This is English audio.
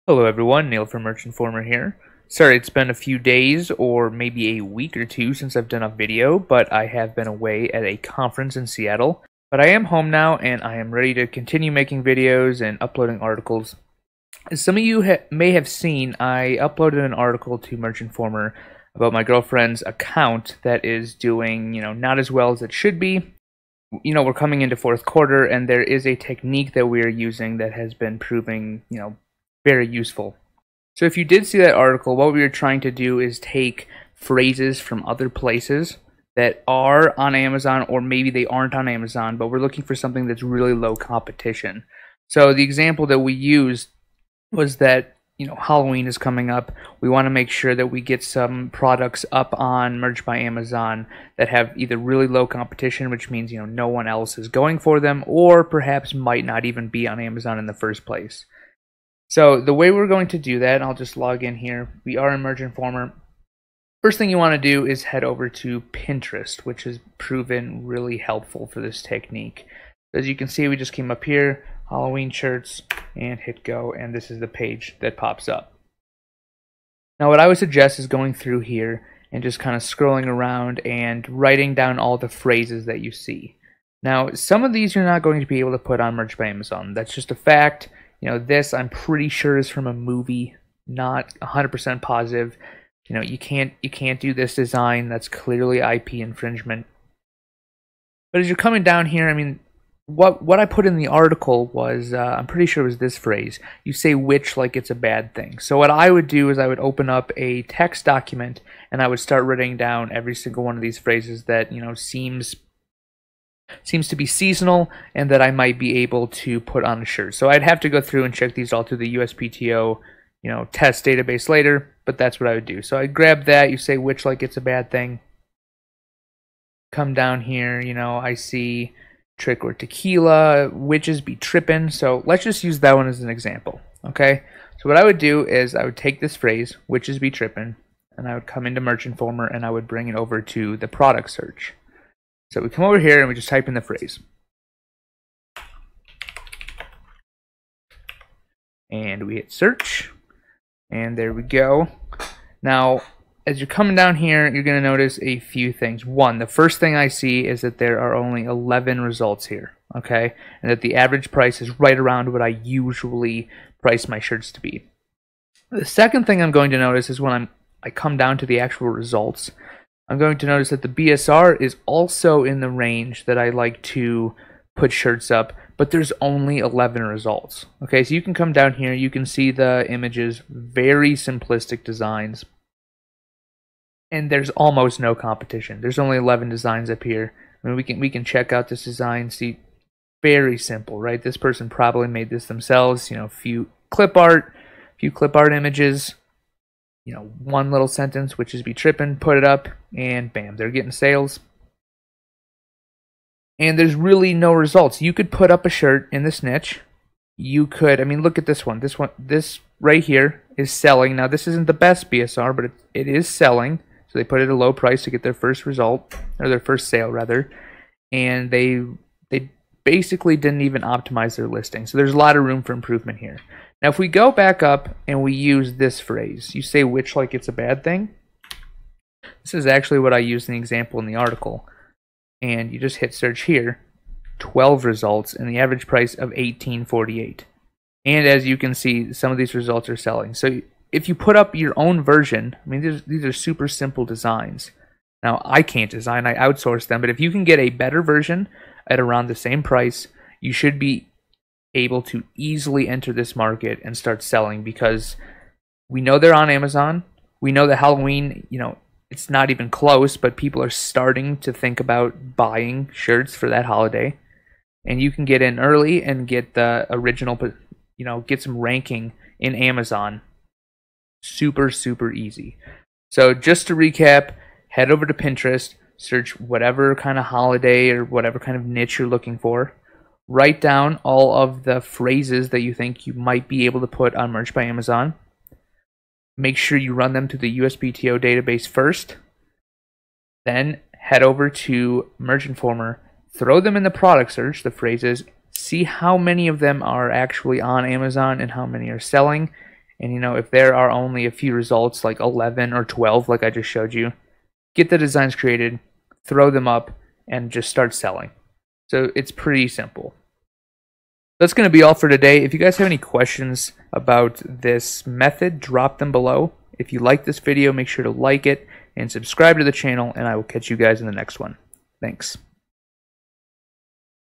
Hello everyone, Neil from Merch Informer here. Sorry it's been a few days or maybe a week or two since I've done a video, but I have been away at a conference in Seattle. But I am home now and I am ready to continue making videos and uploading articles. As some of you may have seen, I uploaded an article to Merch Informer about my girlfriend's account that is doing, not as well as it should be. We're coming into fourth quarter and there is a technique that we're using that has been proving, very useful. So if you did see that article, what we were trying to do is take phrases from other places that are on Amazon, or maybe they aren't on Amazon, but we're looking for something that's really low competition. So the example that we used was that, Halloween is coming up. We want to make sure that we get some products up on Merch by Amazon that have either really low competition, which means, no one else is going for them, or perhaps might not even be on Amazon in the first place. So the way we're going to do that, I'll just log in here. We are in Merch Informer. First thing you want to do is head over to Pinterest, which has proven really helpful for this technique. As you can see, we just came up here, Halloween shirts, and hit go, and this is the page that pops up. Now what I would suggest is going through here and just kind of scrolling around and writing down all the phrases that you see. Now some of these you're not going to be able to put on Merch by Amazon. That's just a fact. This I'm pretty sure is from a movie, not 100% positive. You can't do this design. That's clearly IP infringement. But as you're coming down here, I mean, what I put in the article was, I'm pretty sure it was this phrase. You say which like it's a bad thing. So what I would do is I would open up a text document and I would start writing down every single one of these phrases that, seems to be seasonal and that I might be able to put on a shirt. So I'd have to go through and check these all through the USPTO, test database later, but that's what I would do. So I'd grab that, you say which like it's a bad thing. Come down here, I see trick or tequila, witches be trippin'. So let's just use that one as an example, okay? So what I would do is I would take this phrase, witches be trippin', and I would come into Merch Informer and I would bring it over to the product search. So we come over here and we just type in the phrase. And we hit search. And there we go. Now, as you're coming down here, you're going to notice a few things. One, the first thing I see is that there are only 11 results here. Okay? And that the average price is right around what I usually price my shirts to be. The second thing I'm going to notice is when I come down to the actual results, I'm going to notice that the BSR is also in the range that I like to put shirts up, but there's only 11 results. Okay, so you can come down here, you can see the images, very simplistic designs, and there's almost no competition. There's only 11 designs up here. I mean, we can check out this design, see, very simple, right? This person probably made this themselves, a few clip art images. One little sentence, which is be trippin', put it up, and bam, they're getting sales. And there's really no results. You could put up a shirt in this niche. You could, I mean, look at this one. This right here is selling. Now, this isn't the best BSR, but it is selling. So they put it at a low price to get their first result, or their first sale, rather. And they basically didn't even optimize their listing. So there's a lot of room for improvement here. Now, if we go back up and we use this phrase, you say which like it's a bad thing. This is actually what I used in the example in the article. And you just hit search here, 12 results, and the average price of $18.48. And as you can see, some of these results are selling. So if you put up your own version, I mean, these are super simple designs. Now, I can't design, I outsource them, but if you can get a better version at around the same price, you should be able to easily enter this market and start selling, because we know they're on Amazon. We know that Halloween, it's not even close, but people are starting to think about buying shirts for that holiday. And you can get in early and get the original, get some ranking in Amazon. Super, super easy. So just to recap, head over to Pinterest, search whatever kind of holiday or whatever kind of niche you're looking for. Write down all of the phrases that you think you might be able to put on Merch by Amazon. Make sure you run them to the USPTO database first. Then head over to Merch Informer, throw them in the product search, the phrases, see how many of them are actually on Amazon and how many are selling, And if there are only a few results, like 11 or 12, like I just showed you, get the designs created, throw them up, and just start selling. So it's pretty simple. That's going to be all for today. If you guys have any questions about this method, drop them below. If you like this video, make sure to like it and subscribe to the channel, and I will catch you guys in the next one. Thanks.